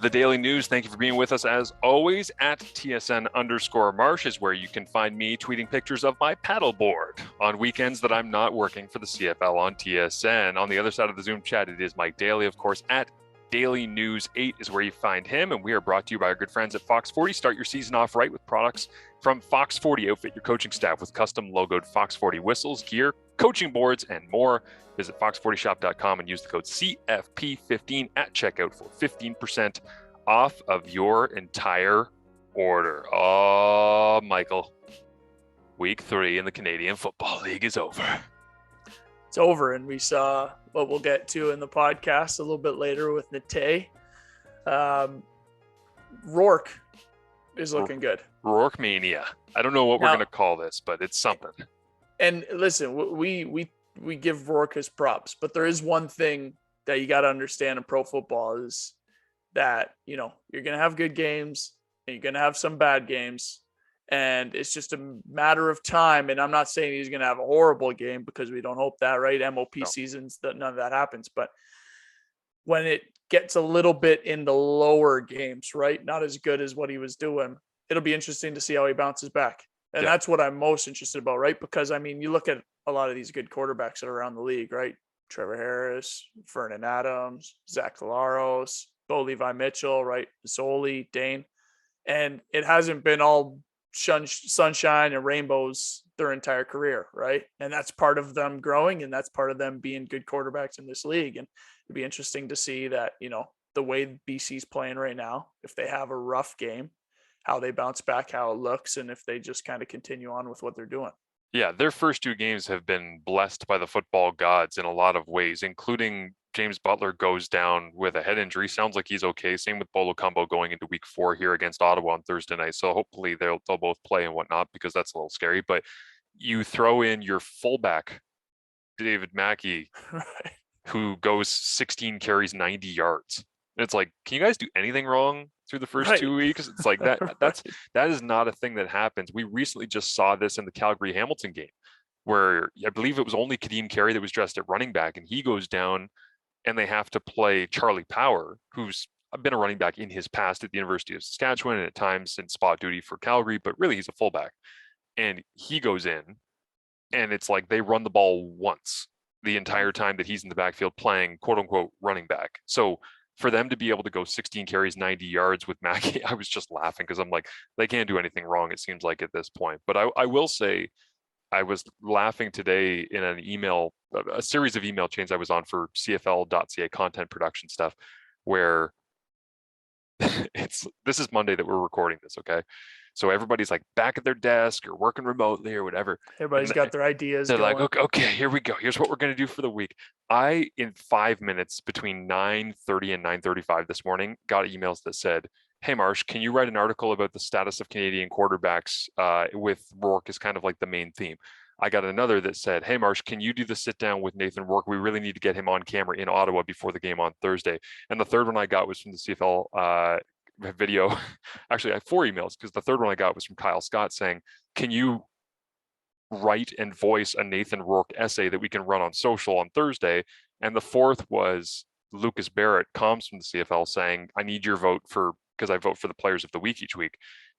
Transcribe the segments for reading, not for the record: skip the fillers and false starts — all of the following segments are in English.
the Daily News. Thank you for being with us as always. At TSN_Marsh is where you can find me tweeting pictures of my paddleboard on weekends that I'm not working for the CFL on TSN. On the other side of the Zoom chat, it is Mike Daly, of course. At Daily News 8 is where you find him, and we are brought to you by our good friends at Fox 40. Start your season off right with products from Fox 40. Outfit your coaching staff with custom logoed Fox 40 whistles, gear, coaching boards, and more. Visit fox40shop.com and use the code CFP15 at checkout for 15% off of your entire order. Oh, Michael, week 3 in the Canadian Football League is over. It's over, and we saw what we'll get to in the podcast a little bit later with Natey. Rourke is looking good. Rourke mania. I don't know what we're going to call this, but it's something. And listen, we give Rourke his props, but there is one thing that you got to understand in pro football is that, you know, you're going to have good games and you're going to have some bad games, and it's just a matter of time. And I'm not saying he's going to have a horrible game because we don't hope that, right? MOP seasons, that none of that happens. But when it gets a little bit in the lower games, right, not as good as what he was doing, it'll be interesting to see how he bounces back. And that's what I'm most interested about, right? Because, I mean, you look at a lot of these good quarterbacks that are around the league, right? Trevor Harris, Vernon Adams, Zach Collaros, Bo Levi Mitchell, right? Zoli, Dane. And it hasn't been all sunshine and rainbows their entire career, right? And that's part of them growing, and that's part of them being good quarterbacks in this league. And it'd be interesting to see that, you know, the way BC's playing right now, if they have a rough game, how they bounce back, how it looks, and if they just kind of continue on with what they're doing. Yeah, their first 2 games have been blessed by the football gods in a lot of ways, including James Butler goes down with a head injury. Sounds like he's okay. Same with Bolo Combo going into week 4 here against Ottawa on Thursday night. So hopefully they'll both play and whatnot, because that's a little scary. But you throw in your fullback, David Mackey, Right. who goes 16 carries, 90 yards. And it's like, can you guys do anything wrong through the first 2 weeks? It's like that. That is not a thing that happens. We recently just saw this in the Calgary Hamilton game, where I believe it was only Kadeem Carey that was dressed at running back, and he goes down, and they have to play Charlie Power, who's been a running back in his past at the University of Saskatchewan and at times in spot duty for Calgary, but really he's a fullback. And he goes in, and it's like they run the ball once the entire time that he's in the backfield playing quote unquote running back. So for them to be able to go 16 carries, 90 yards with Mackey, I was just laughing because I'm like, they can't do anything wrong, it seems like, at this point. But I will say, I was laughing today in a series of email chains I was on for CFL.ca content production stuff, where this is Monday that we're recording this, okay? So everybody's like back at their desk or working remotely or whatever. Everybody's got their ideas. They're like, okay, here we go. Here's what we're going to do for the week. In 5 minutes between 9:30 and 9:35 this morning, got emails that said, hey, Marsh, can you write an article about the status of Canadian quarterbacks with Rourke as kind of like the main theme? I got another that said, hey, Marsh, can you do the sit down with Nathan Rourke? We really need to get him on camera in Ottawa before the game on Thursday. And the third one I got was from the CFL video. Actually, I had 4 emails, because the third one I got was from Kyle Scott saying, can you write and voice a Nathan Rourke essay that we can run on social on Thursday? And the fourth was Lucas Barrett, comms from the CFL, saying, I need your vote because I vote for the players of the week each week.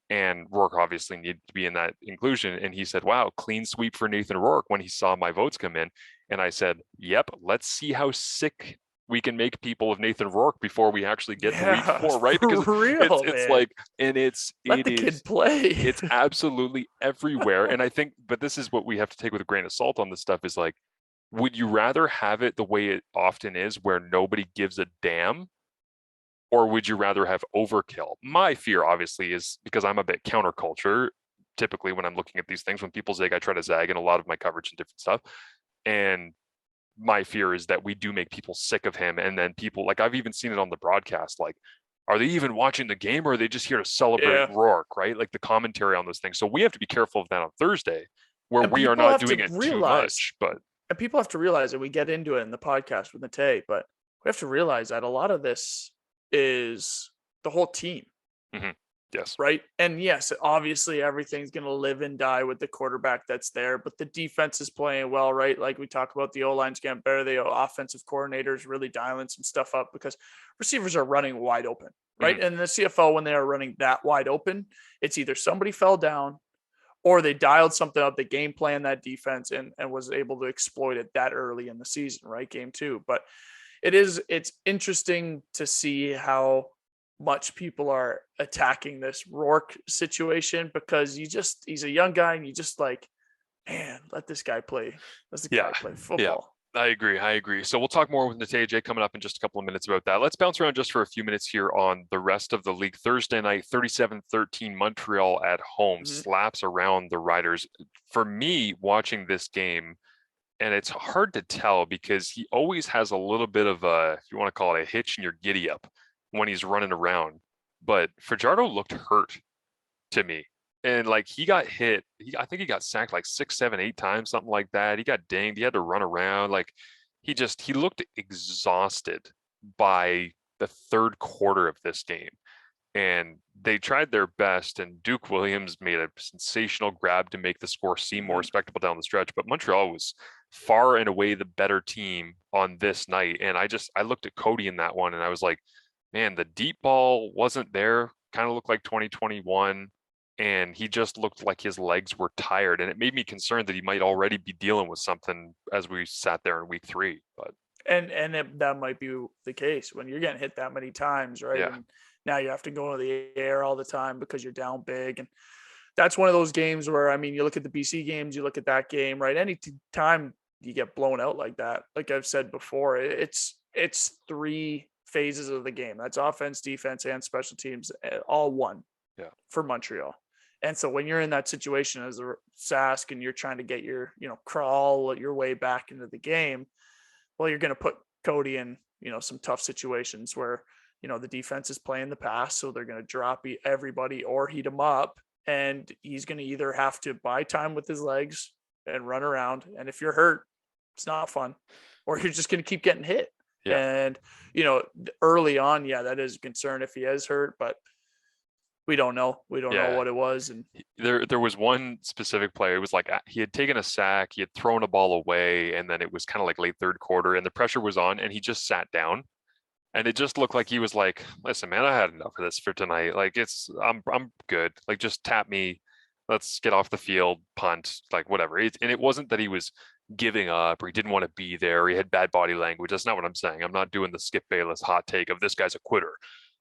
And Rourke obviously needed to be in that inclusion. And he said, wow, clean sweep for Nathan Rourke when he saw my votes come in. And I said, yep, let's see how sick we can make people of Nathan Rourke before we actually get to week 4, right? Because it's like, and let the kid play. It's absolutely everywhere. And I think, but this is what we have to take with a grain of salt on this stuff, is like, would you rather have it the way it often is, where nobody gives a damn? Or would you rather have overkill? My fear, obviously, is because I'm a bit counterculture. Typically, when I'm looking at these things, when people zig, I try to zag in a lot of my coverage and different stuff. And my fear is that we do make people sick of him. And then people, like, I've even seen it on the broadcast, like, are they even watching the game, or are they just here to celebrate Rourke, right? Like the commentary on those things. So we have to be careful of that on Thursday, where we are not doing it too much. And people have to realize that we get into it in the podcast with Natey, but we have to realize that a lot of this is the whole team. Mm-hmm. Yes. Right. And yes, obviously everything's going to live and die with the quarterback that's there, but the defense is playing well, right? Like we talk about the O-line's getting better. The offensive coordinators really dialing some stuff up because receivers are running wide open, right? Mhm. And the CFL, when they are running that wide open, it's either somebody fell down or they dialed something up, the game plan, that defense, and was able to exploit it that early in the season, right? Game two. But it's interesting to see how much people are attacking this Rourke situation because he's a young guy and you just like, man, let this guy play. Let the Yeah. guy play Yeah. football. I agree. I agree. So we'll talk more with Natey Adjei coming up in just a couple of minutes about that. Let's bounce around just for a few minutes here on the rest of the league. Thursday night, 37-13, Montreal at home Mhm. slaps around the Riders. For me, watching this game, and it's hard to tell because he always has a little bit of a, if you want to call it a hitch in your giddy up when he's running around. But Fajardo looked hurt to me. And like he got hit, I think he got sacked like 6, 7, 8 times, something like that. He got dinged. He had to run around. Like he looked exhausted by the third quarter of this game. And they tried their best, and Duke Williams made a sensational grab to make the score seem more respectable down the stretch. But Montreal was far and away the better team on this night. And I looked at Cody in that one, and I was like, man, the deep ball wasn't there. Kind of looked like 2021. And he just looked like his legs were tired. And it made me concerned that he might already be dealing with something as we sat there in week 3. But That might be the case when you're getting hit that many times, right? yeah, And now you have to go into the air all the time because you're down big. And that's one of those games where, I mean, you look at the BC games, you look at that game, right? Any time you get blown out like that, like I've said before, it's 3 phases of the game. That's offense, defense, and special teams, all one yeah, for Montreal. And so when you're in that situation as a Sask and you're trying to get your, crawl your way back into the game, well, you're going to put Cody in, some tough situations where, the defense is playing the pass. So they're going to drop everybody or heat him up. And he's going to either have to buy time with his legs and run around. And if you're hurt, it's not fun, or you're just going to keep getting hit. yeah. And, early on, yeah, that is a concern if he is hurt, but we don't know. We don't know Yeah. what it was. And There was one specific play. It was like he had taken a sack, he had thrown a ball away, and then it was kind of like late third quarter, and the pressure was on, and he just sat down, and it just looked like he was like, "Listen, man, I had enough of this for tonight. Like I'm good. Like just tap me, let's get off the field, punt, like whatever." And it wasn't that he was giving up or he didn't want to be there. Or he had bad body language. That's not what I'm saying. I'm not doing the Skip Bayless hot take of this guy's a quitter.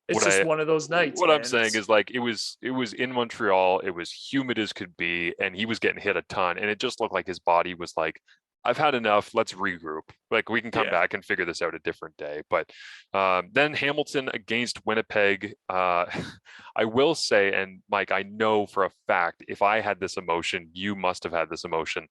it's What just I one of those nights, what I'm man. saying is like it was in Montreal, it was humid as could be, and he was getting hit a ton, and it just looked like his body was like, I've had enough, let's regroup. Like we can come Yeah. back and figure this out a different day. But then Hamilton against Winnipeg, I will say, and Mike, I know for a fact if I had this emotion, you must have had this emotion.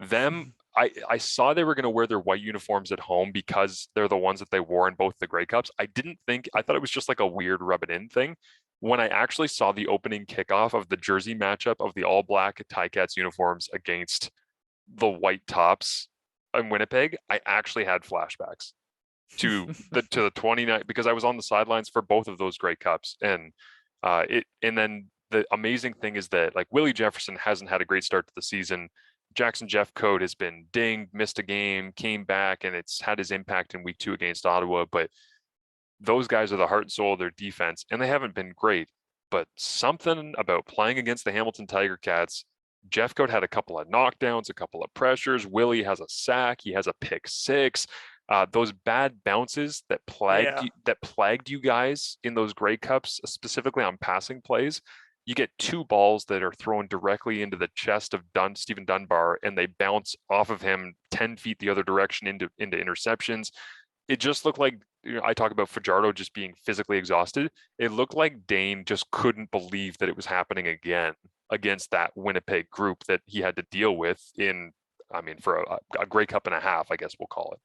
Them, I saw they were going to wear their white uniforms at home because they're the ones that they wore in both the Grey Cups. I thought it was just like a weird rub it in thing. When I actually saw the opening kickoff of the jersey matchup of the all black Ticats uniforms against the white tops in Winnipeg, I actually had flashbacks to the 29 because I was on the sidelines for both of those Grey Cups. And then the amazing thing is that like Willie Jefferson hasn't had a great start to the season. Jackson Jeffcoat has been dinged, missed a game, came back, and it's had his impact in week 2 against Ottawa. But those guys are the heart and soul of their defense, and they haven't been great. But something about playing against the Hamilton Tiger Cats, Jeffcoat had a couple of knockdowns, a couple of pressures. Willie has a sack. He has a pick 6. Those bad bounces that plagued you guys in those Grey Cups, specifically on passing plays. You get 2 balls that are thrown directly into the chest of Stephen Dunbar, and they bounce off of him 10 feet the other direction into interceptions. It just looked like, I talk about Fajardo just being physically exhausted. It looked like Dane just couldn't believe that it was happening again against that Winnipeg group that he had to deal with for a Grey Cup and a half, I guess we'll call it.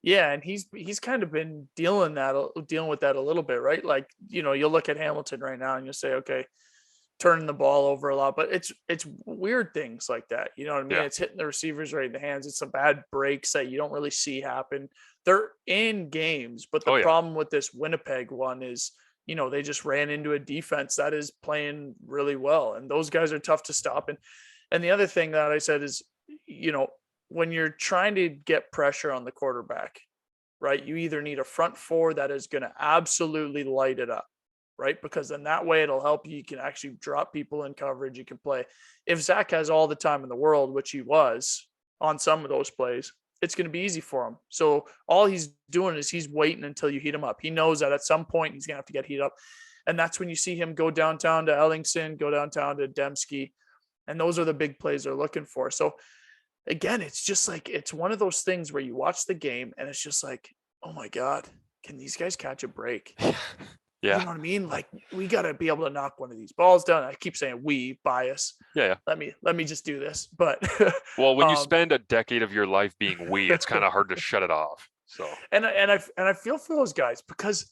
Yeah, and he's kind of been dealing with that a little bit, right? Like, you'll look at Hamilton right now and you'll say, okay, turning the ball over a lot, but it's weird things like that. You know what I mean? Yeah. It's hitting the receivers right in the hands. It's some bad breaks that you don't really see happen. They're in games, but the problem with this Winnipeg one is they just ran into a defense that is playing really well. And those guys are tough to stop. And the other thing that I said is, when you're trying to get pressure on the quarterback, right, you either need a front four that is going to absolutely light it up, right? Because then that way it'll help you. You can actually drop people in coverage. You can play. If Zach has all the time in the world, which he was on some of those plays, it's going to be easy for him. So all he's doing is he's waiting until you heat him up. He knows that at some point he's going to have to get heated up. And that's when you see him go downtown to Ellingson, go downtown to Dembski. And those are the big plays they're looking for. So again, it's just like, it's one of those things where you watch the game and it's just like, oh my God, can these guys catch a break? Yeah. You know what I mean? Like, we got to be able to knock one of these balls down. I keep saying we, bias. Yeah. Let me just do this. But well, when you spend a decade of your life being we, it's kind of hard to shut it off. So and I feel for those guys because,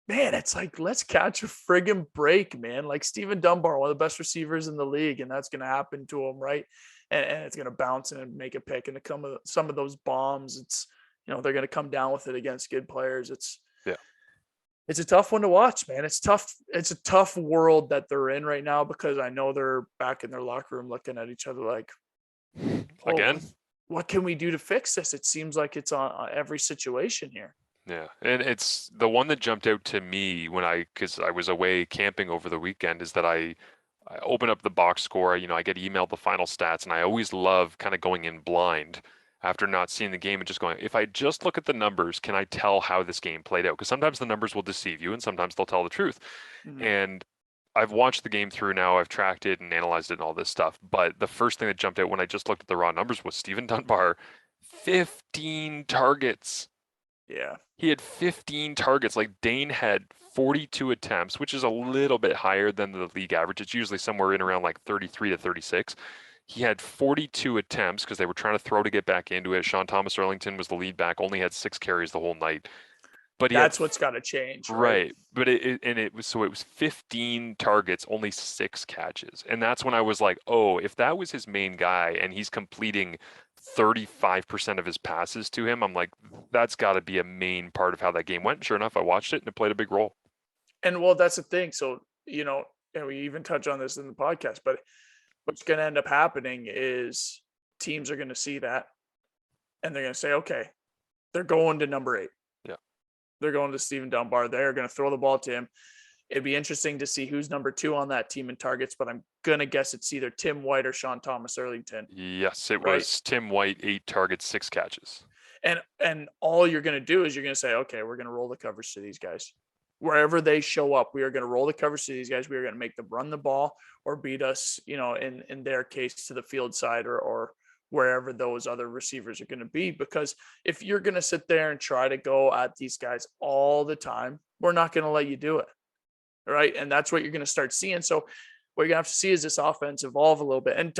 man, it's like, let's catch a friggin' break, man. Like Stephen Dunbar, one of the best receivers in the league, and that's going to happen to him, right? And it's going to bounce and make a pick. And to come with some of those bombs, it's, they're going to come down with it against good players. It's a tough one to watch, man. It's tough. It's a tough world that they're in right now because I know they're back in their locker room looking at each other like, again, what can we do to fix this? It seems like it's on every situation here. Yeah. And it's the one that jumped out to me because I was away camping over the weekend, is that I open up the box score, I get emailed the final stats, and I always love kind of going in blind after not seeing the game and just going, if I just look at the numbers, can I tell how this game played out? Because sometimes the numbers will deceive you and sometimes they'll tell the truth. Mm-hmm. And I've watched the game through now. I've tracked it and analyzed it and all this stuff. But the first thing that jumped out when I just looked at the raw numbers was Stephen Dunbar, 15 targets. Yeah. He had 15 targets. Like Dane had 42 attempts, which is a little bit higher than the league average. It's usually somewhere in around like 33 to 36. He had 42 attempts because they were trying to throw to get back into it. Sean Thomas Erlington was the lead back, only had 6 carries the whole night. But that's what's got to change, right? But it was 15 targets, only 6 catches. And that's when I was like, oh, if that was his main guy and he's completing 35% of his passes to him, I'm like, that's got to be a main part of how that game went. Sure enough, I watched it and it played a big role. And well, that's the thing. So, and we even touch on this in the podcast, but what's going to end up happening is teams are going to see that and they're going to say, okay, they're going to number 8. Yeah. They're going to Stephen Dunbar. They're going to throw the ball to him. It'd be interesting to see who's number 2 on that team in targets, but I'm going to guess it's either Tim White or Sean Thomas Erlington. Yes, it was Tim White, 8 targets, 6 catches. And all you're going to do is you're going to say, okay, we're going to roll the coverage to these guys. Wherever they show up, we are going to roll the coverage to these guys. We are going to make them run the ball or beat us, in their case, to the field side or wherever those other receivers are going to be. Because if you're going to sit there and try to go at these guys all the time, we're not going to let you do it. Right. And that's what you're going to start seeing. So what you're going to have to see is this offense evolve a little bit. And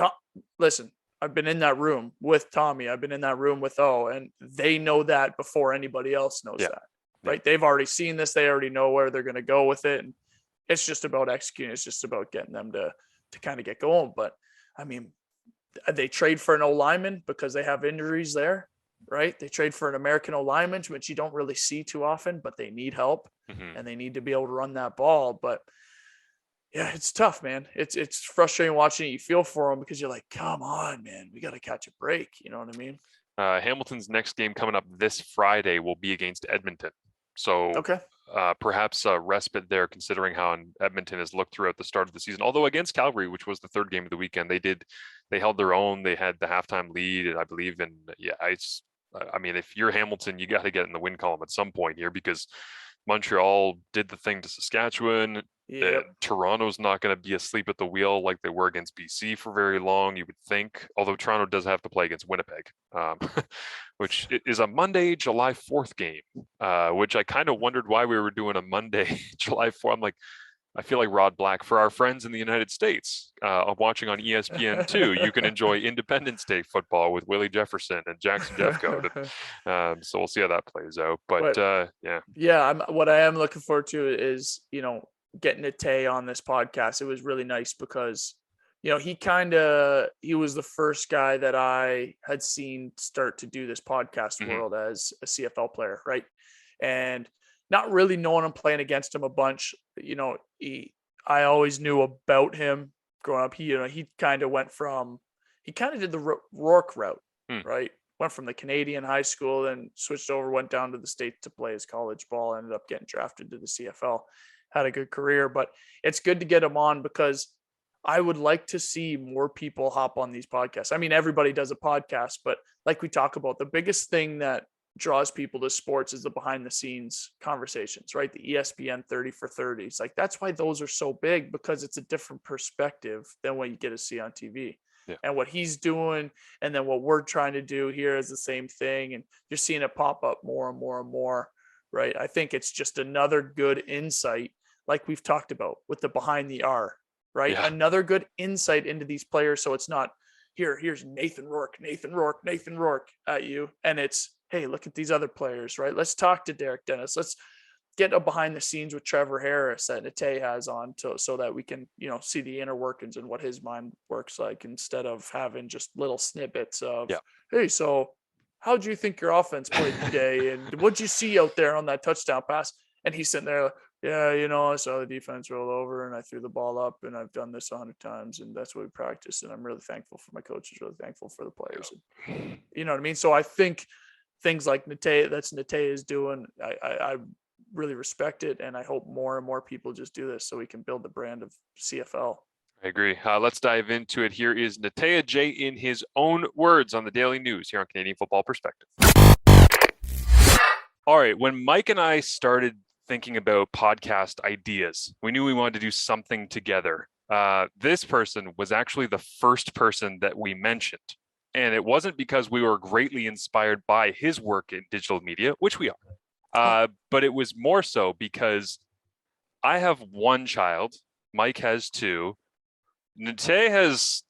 listen, I've been in that room with Tommy. I've been in that room with O, and they know that before anybody else knows that. Right. They've already seen this. They already know where they're going to go with it. And it's just about executing. It's just about getting them to kind of get going. But I mean, they trade for an O-lineman because they have injuries there, right? They trade for an American O-lineman, which you don't really see too often, but they need help and they need to be able to run that ball. But yeah, it's tough, man. It's frustrating watching it. You feel for them because you're like, come on, man, we got to catch a break. You know what I mean? Hamilton's next game coming up this Friday will be against Edmonton. So perhaps a respite there, considering how Edmonton has looked throughout the start of the season. Although against Calgary, which was the third game of the weekend, they held their own. They had the halftime lead, and I believe I mean, if you're Hamilton, you got to get in the win column at some point here because Montreal did the thing to Saskatchewan. Toronto's not going to be asleep at the wheel like they were against BC for very long, you would think. Although Toronto does have to play against Winnipeg, which is a Monday, July 4th game, which I kind of wondered why we were doing a Monday, July 4th. I'm like, I feel like Rod Black. For our friends in the United States, watching on ESPN2, you can enjoy Independence Day football with Willie Jefferson and Jackson Jeffcoat. So we'll see how that plays out. But what I am looking forward to is, getting Natey on this podcast. It was really nice because, he was the first guy that I had seen start to do this podcast world as a CFL player. Right. And, not really knowing him, playing against him a bunch. I always knew about him growing up. He kind of did the Rourke route, right? Went from the Canadian high school, then switched over, went down to the States to play his college ball, ended up getting drafted to the CFL, had a good career. But it's good to get him on because I would like to see more people hop on these podcasts. I mean, everybody does a podcast, but like we talk about, the biggest thing that draws people to sports is the behind the scenes conversations, right? The ESPN 30 for 30. It's like, that's why those are so big, because it's a different perspective than what you get to see on TV. Yeah. And what he's doing, and then what we're trying to do here is the same thing. And you're seeing it pop up more and more and more, right? I think it's just another good insight, like we've talked about with the behind the R, right? Yeah. Another good insight into these players. So it's not here's Nathan Rourke at you. And it's, hey, look at these other players, right? Let's talk to Derek Dennis. Let's get a behind the scenes with Trevor Harris that Natey has on so that we can, see the inner workings and what his mind works like, instead of having just little snippets of, hey, so how do you think your offense played today? And what'd you see out there on that touchdown pass? And he's sitting there, I saw the defense roll over and I threw the ball up and I've done this 100 times and that's what we practiced. And I'm really thankful for my coaches, really thankful for the players. And, you know what I mean? So I think things like Natey is doing, I really respect it, and I hope more and more people just do this so we can build the brand of CFL. I agree. Let's dive into it. Here is Natey Adjei in his own words on the Daily News here on Canadian Football Perspective. All right, when Mike and I started thinking about podcast ideas, we knew we wanted to do something together. This person was actually the first person that we mentioned. And it wasn't because we were greatly inspired by his work in digital media, which we are. But it was more so because I have one child. Mike has two. Natey has,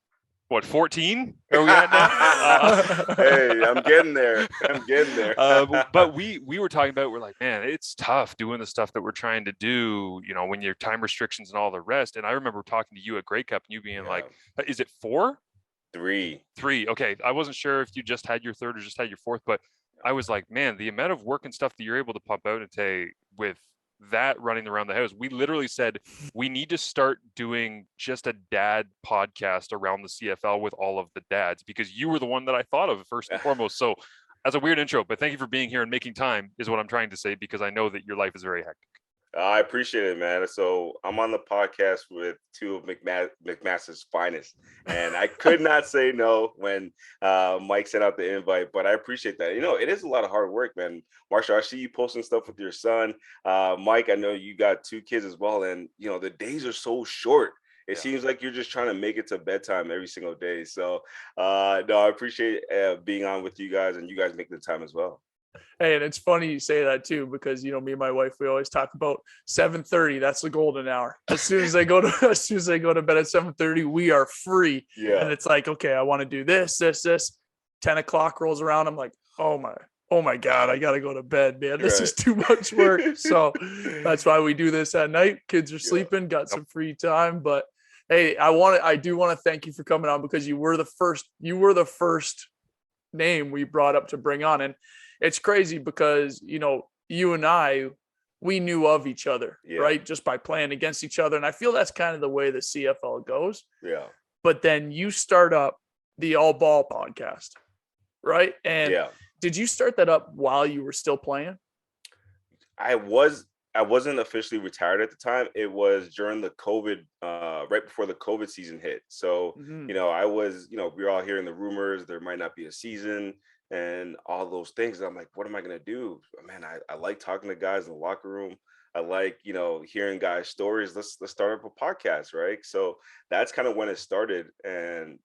14? Are we at now? Hey, I'm getting there. But we were talking about, we're like, man, it's tough doing the stuff that we're trying to do, when your time restrictions and all the rest. And I remember talking to you at Grey Cup and you being like, is it 4? 3. Okay. I wasn't sure if you just had your third or just had your fourth, but I was like, man, the amount of work and stuff that you're able to pump out and with that running around the house, we literally said we need to start doing just a dad podcast around the CFL with all of the dads, because you were the one that I thought of first and foremost. So as a weird intro, but thank you for being here and making time is what I'm trying to say, because I know that your life is very hectic. I appreciate it, man. So I'm on the podcast with two of McMaster's finest, and I could not say no when Mike sent out the invite, but I appreciate that. It is a lot of hard work, man. Marshall, I see you posting stuff with your son. Mike, I know you got 2 kids as well, and, the days are so short. It seems like you're just trying to make it to bedtime every single day. So, no, I appreciate being on with you guys, and you guys making the time as well. Hey, and it's funny you say that too, because me and my wife, we always talk about 7:30. That's the golden hour. As soon as I go to bed at 7:30, we are free. Yeah. And it's like, okay, I want to do this. 10 o'clock rolls around. I'm like, oh my God, I gotta go to bed, man. This is too much work. So that's why we do this at night. Kids are sleeping, got some free time. But hey, I do want to thank you for coming on, because you were the first name we brought up to bring on. And it's crazy because, you and I, we knew of each other, right? Just by playing against each other. And I feel that's kind of the way the CFL goes. Yeah. But then you start up the All Ball podcast, right? And did you start that up while you were still playing? I wasn't officially retired at the time. It was during the COVID, right before the COVID season hit. So, I was, we were all hearing the rumors, there might not be a season and all those things. I'm like, what am I going to do? Man, I like talking to guys in the locker room. I like, hearing guys' stories. Let's start up a podcast, right? So that's kind of when it started. And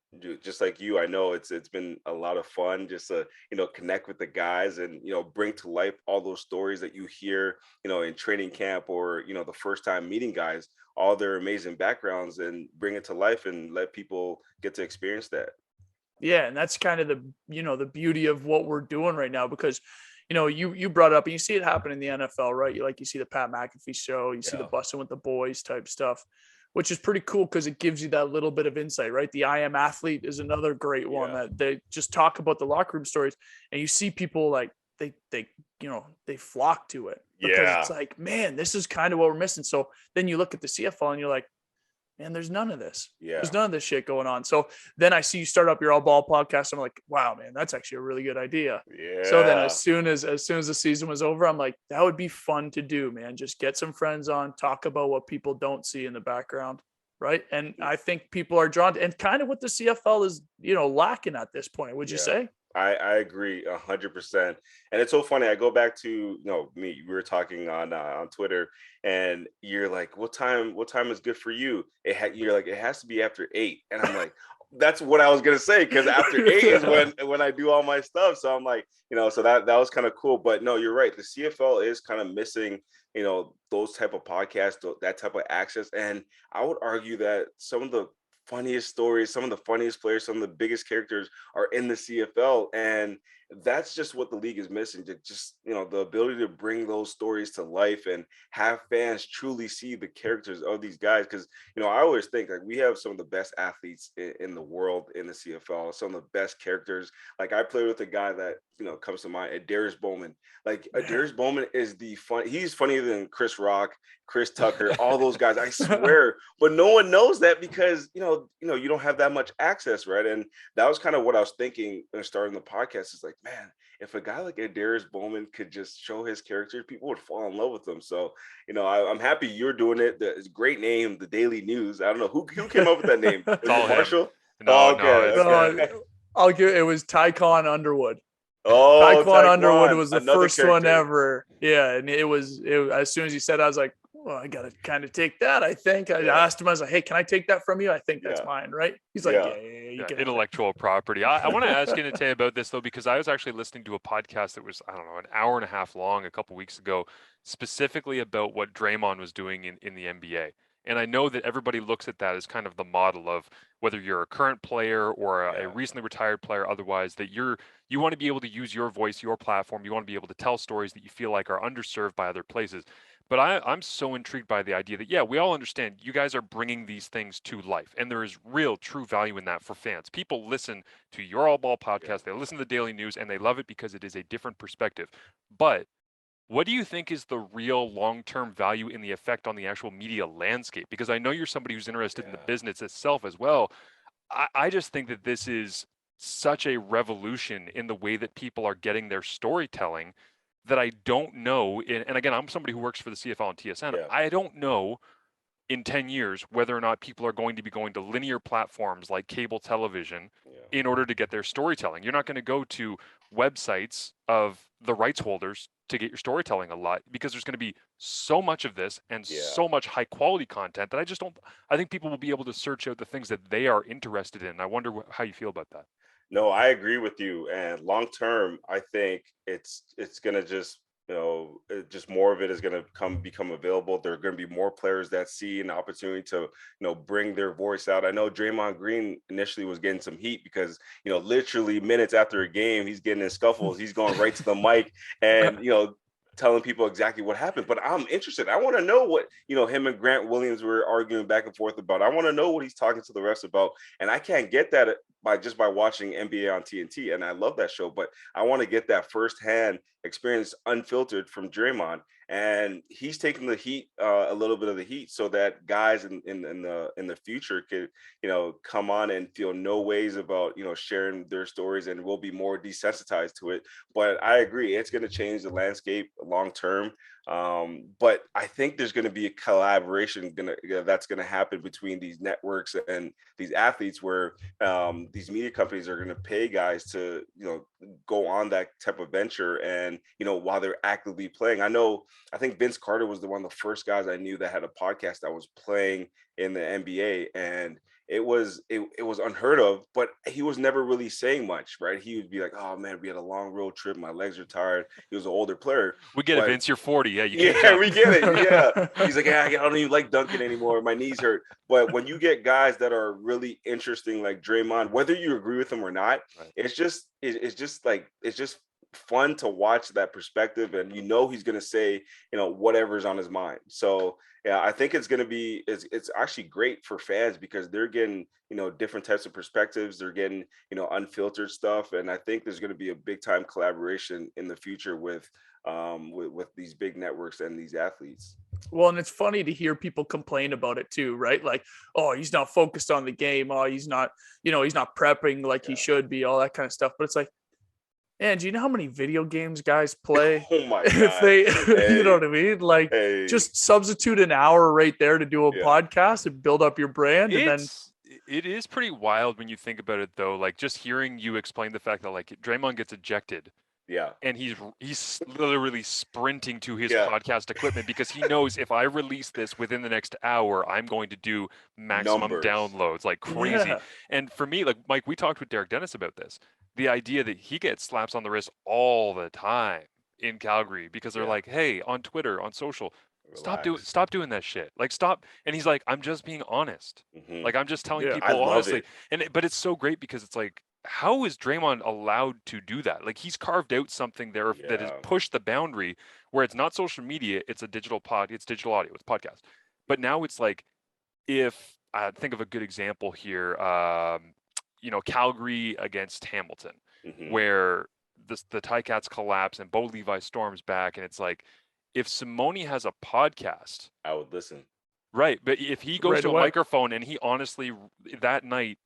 just like you, I know it's been a lot of fun just to, connect with the guys and, bring to life all those stories that you hear, in training camp or, the first time meeting guys, all their amazing backgrounds, and bring it to life and let people get to experience that. Yeah. And that's kind of the beauty of what we're doing right now, because you brought up, and you see it happen in the NFL, right? You see the Pat McAfee show, you see the Bussin' with the Boys type stuff, which is pretty cool because it gives you that little bit of insight, right? The I Am Athlete is another great one that they just talk about the locker room stories, and you see people like they they flock to it because it's like, man, this is kind of what we're missing. So then you look at the CFL and you're like, man, there's none of this. Yeah. There's none of this shit going on. So then I see you start up your All Ball podcast. I'm like, wow, man, that's actually a really good idea. Yeah. So then as soon as the season was over, I'm like, that would be fun to do, man. Just get some friends on, talk about what people don't see in the background. Right. And I think people are drawn to, and kind of what the CFL is, lacking at this point, would you say? I agree 100%. And it's so funny. I go back to, me, we were talking on Twitter and you're like, what time is good for you? You're like, it has to be after 8. And I'm like, that's what I was going to say. Cause after 8 is when I do all my stuff. So I'm like, so that was kind of cool, but no, you're right. The CFL is kind of missing, those type of podcasts, that type of access. And I would argue that some of the funniest stories, some of the funniest players, some of the biggest characters are in the CFL. And that's just what the league is missing. Just, the ability to bring those stories to life and have fans truly see the characters of these guys. Cause, I always think like we have some of the best athletes in the world in the CFL, some of the best characters. Like I played with a guy that, comes to mind, Adarius Bowman. Like Adarius Bowman is he's funnier than Chris Rock, Chris Tucker, all those guys, I swear. But no one knows that because, you don't have that much access, right? And that was kind of what I was thinking when starting the podcast. Is like, man, if a guy like Adarius Bowman could just show his character, people would fall in love with him. So, I'm happy you're doing it. It's a great name, the Daily News. I don't know who came up with that name. Was it Marshall? No, I'll give it was Tyquan Underwood. Oh, Tyquan Underwood was the first character. one ever. Yeah, and it was as soon as you said, I was like, well, I gotta kind of take that. I think I asked him, I was like, hey, can I take that from you? I think that's mine, right? He's like, you can intellectual property. I want to ask you, Natey, about this though, because I was actually listening to a podcast that was, I don't know, an hour and a half long a couple weeks ago, specifically about what Draymond was doing in the NBA. And I know that everybody looks at that as kind of the model of whether you're a current player or a recently retired player, otherwise, that you want to be able to use your voice, your platform. You want to be able to tell stories that you feel like are underserved by other places. But I'm so intrigued by the idea that, we all understand you guys are bringing these things to life. And there is real, true value in that for fans. People listen to your All Ball podcast. They listen to the Daily News and they love it because it is a different perspective. But what do you think is the real long-term value in the effect on the actual media landscape? Because I know you're somebody who's interested in the business itself as well. I just think that this is such a revolution in the way that people are getting their storytelling that I don't know. And again, I'm somebody who works for the CFL and TSN. Yeah. I don't know in 10 years whether or not people are going to be going to linear platforms like cable television in order to get their storytelling. You're not going to go to websites of the rights holders to get your storytelling a lot because there's going to be so much of this and so much high quality content that I think people will be able to search out the things that they are interested in. I wonder how you feel about that. No, I agree with you. And long term, I think it's going to just, just more of it is going to become available. There are going to be more players that see an opportunity to, bring their voice out. I know Draymond Green initially was getting some heat because, literally minutes after a game, he's getting in scuffles. He's going right to the mic and, telling people exactly what happened. But I'm interested. I want to know what, him and Grant Williams were arguing back and forth about. I want to know what he's talking to the refs about. And I can't get that by watching NBA on TNT. And I love that show, but I want to get that firsthand experience unfiltered from Draymond. And he's taking the heat, a little bit of the heat, so that guys in the future could, come on and feel no ways about, sharing their stories, and will be more desensitized to it. But I agree, it's going to change the landscape long term. But I think there's going to be a collaboration that's going to happen between these networks and these athletes, where these media companies are going to pay guys to, go on that type of venture, and while they're actively playing. I think Vince Carter was one of the first guys I knew that had a podcast that was playing in the NBA, and it was unheard of, but he was never really saying much, right? He would be like, "Oh man, we had a long road trip. My legs are tired." He was an older player. We get it, Vince. You're 40. Yeah, we get it. Yeah, he's like, "Yeah, I don't even like dunking anymore. My knees hurt." But when you get guys that are really interesting, like Draymond, whether you agree with him or not, it's just fun to watch that perspective, and he's going to say whatever's on his mind. So I think it's going to be it's actually great for fans because they're getting different types of perspectives. They're getting unfiltered stuff, and I think there's going to be a big time collaboration in the future with with these big networks and these athletes. Well, and it's funny to hear people complain about it too, right? Like, oh, he's not focused on the game. Oh, he's not, he's not prepping like he should be, all that kind of stuff. But it's like, man, do you know how many video games guys play? Oh my God. If they, you know what I mean? Like, just substitute an hour right there to do a podcast and build up your brand. It is pretty wild when you think about it, though. Like, just hearing you explain the fact that, like, Draymond gets ejected. Yeah. And he's literally sprinting to his podcast equipment because he knows if I release this within the next hour, I'm going to do maximum downloads like crazy. Yeah. And for me, like Mike, we talked with Derek Dennis about this. The idea that he gets slaps on the wrist all the time in Calgary because they're like, hey, on Twitter, on social, stop doing that shit. Like, stop. And he's like, I'm just being honest. Mm-hmm. Like, I'm just telling people honestly. But it's so great because it's like, how is Draymond allowed to do that? Like, he's carved out something there that has pushed the boundary where it's not social media, it's a digital it's digital audio, it's podcast. But now it's like, if I think of a good example here, Calgary against Hamilton, where the Ticats collapse and Bo Levi storms back, and it's like, if Simone has a podcast, I would listen. Right, but if he goes to a microphone and he honestly that night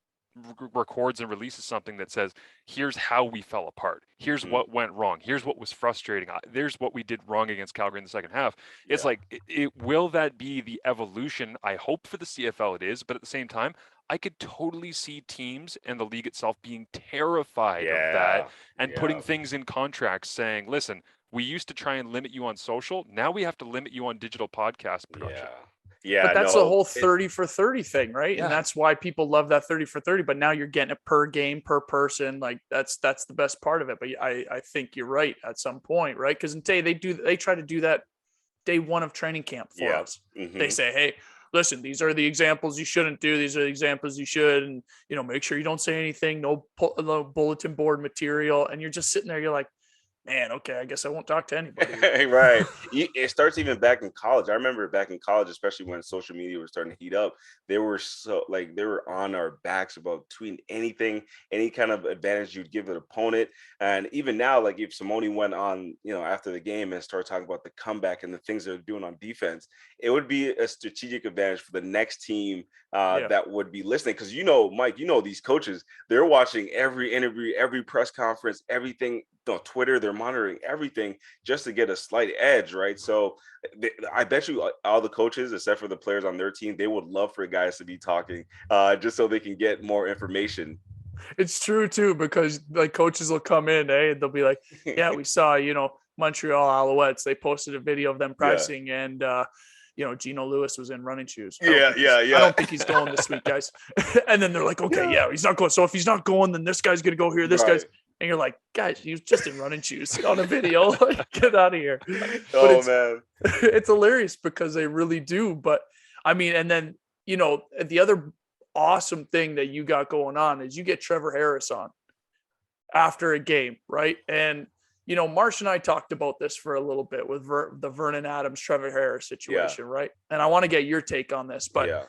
records and releases something that says, here's how we fell apart, here's what went wrong, here's what was frustrating, there's what we did wrong against Calgary in the second half. It's like, it will that be the evolution? I hope for the CFL it is, but at the same time, I could totally see teams and the league itself being terrified of that and putting things in contracts saying, listen, we used to try and limit you on social, now we have to limit you on digital podcast production. Yeah, but that's the whole 30 for 30 thing, right? And that's why people love that 30 for 30. But now you're getting it per game, per person. Like, that's the best part of it. But I think you're right at some point, right? Because they try to do that day one of training camp for us. Mm-hmm. They say, hey, listen, these are the examples you shouldn't do. These are the examples you should, and make sure you don't say anything. No bulletin board material. And you're just sitting there. You're like, man, okay, I guess I won't talk to anybody. Right. It starts even back in college. I remember back in college, especially when social media was starting to heat up, they were on our backs about tweeting anything, any kind of advantage you'd give an opponent. And even now, like if Simone went on, after the game and started talking about the comeback and the things they're doing on defense, it would be a strategic advantage for the next team that would be listening. Because, Mike, these coaches, they're watching every interview, every press conference, everything. Twitter, they're monitoring everything just to get a slight edge, right? So I bet you all the coaches, except for the players on their team, they would love for guys to be talking just so they can get more information. It's true too, because like coaches will come in, and they'll be like, yeah, we saw, Montreal Alouettes, they posted a video of them practicing and Gino Lewis was in running shoes. I don't think he's going this week, guys. And then they're like, okay, he's not going. So if he's not going, then this guy's going to go here. This guy's. And you're like, guys, he was just in running shoes on a video. Like, get out of here. Man. It's hilarious because they really do. But I mean, and then, the other awesome thing that you got going on is you get Trevor Harris on after a game, right? And, Marsh and I talked about this for a little bit with the Vernon Adams, Trevor Harris situation, right? And I want to get your take on this, but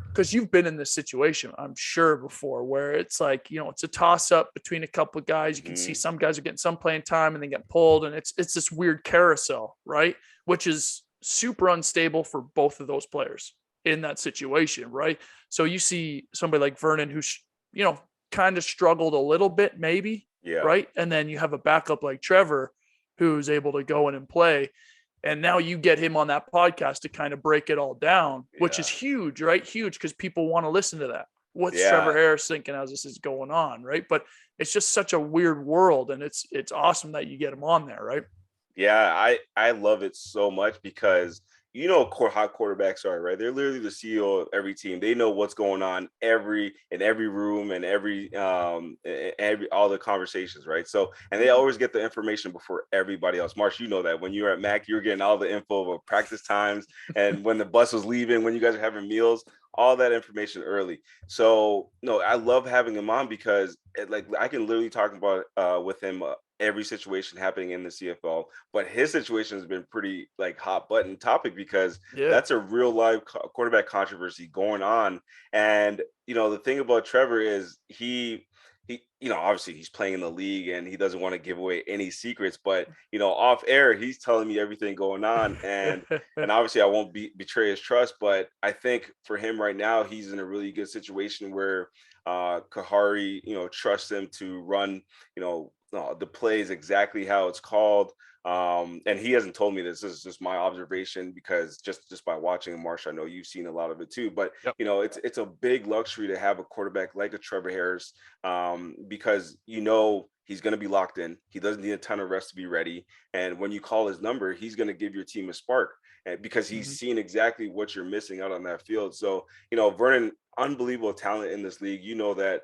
because you've been in this situation, I'm sure, before, where it's like, it's a toss up between a couple of guys. You can see some guys are getting some playing time and then get pulled. And it's this weird carousel, right? Which is super unstable for both of those players in that situation, right? So you see somebody like Vernon who's, kind of struggled a little bit, maybe, right? And then you have a backup like Trevor who's able to go in and play. And now you get him on that podcast to kind of break it all down, which is huge, right? Huge, because people want to listen to that. What's Trevor Harris thinking as this is going on, right? But it's just such a weird world, and it's awesome that you get him on there, right? Yeah, I love it so much because how quarterbacks are, right? They're literally the CEO of every team. They know what's going on in every room and every all the conversations, right? So, and they always get the information before everybody else. Marsh, you know that when you were at Mac, you were getting all the info of practice times and when the bus was leaving, when you guys are having meals, all that information early. So, no, I love having him on because I can literally talk about with him every situation happening in the CFL, but his situation has been pretty hot button topic because that's a real live quarterback controversy going on. And the thing about Trevor is he he, obviously he's playing in the league and he doesn't want to give away any secrets, but off air, he's telling me everything going on. And obviously I won't betray his trust, but I think for him right now, he's in a really good situation where Kahari, trusts him to run, the plays exactly how it's called. And he hasn't told me this. This is just my observation, because just by watching Marshall, I know you've seen a lot of it too. But Yep. it's a big luxury to have a quarterback like a Trevor Harris, because he's going to be locked in. He doesn't need a ton of rest to be ready. And when you call his number, he's going to give your team a spark, because he's seen exactly what you're missing out on that field. So Vernon, unbelievable talent in this league. That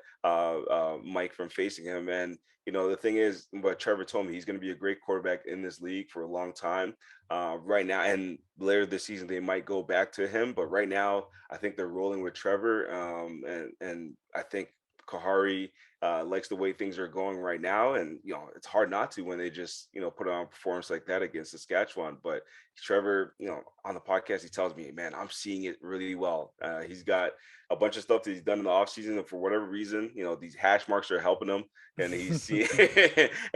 Mike, from facing him. And the thing is, what Trevor told me, he's going to be a great quarterback in this league for a long time. Right now, and later this season, they might go back to him. But right now, I think they're rolling with Trevor. And I think Kahari likes the way things are going right now. And, it's hard not to when they just, put on a performance like that against Saskatchewan. But Trevor, on the podcast, he tells me, man, I'm seeing it really well. He's got a bunch of stuff that he's done in the offseason, and for whatever reason, these hash marks are helping him, and he's seeing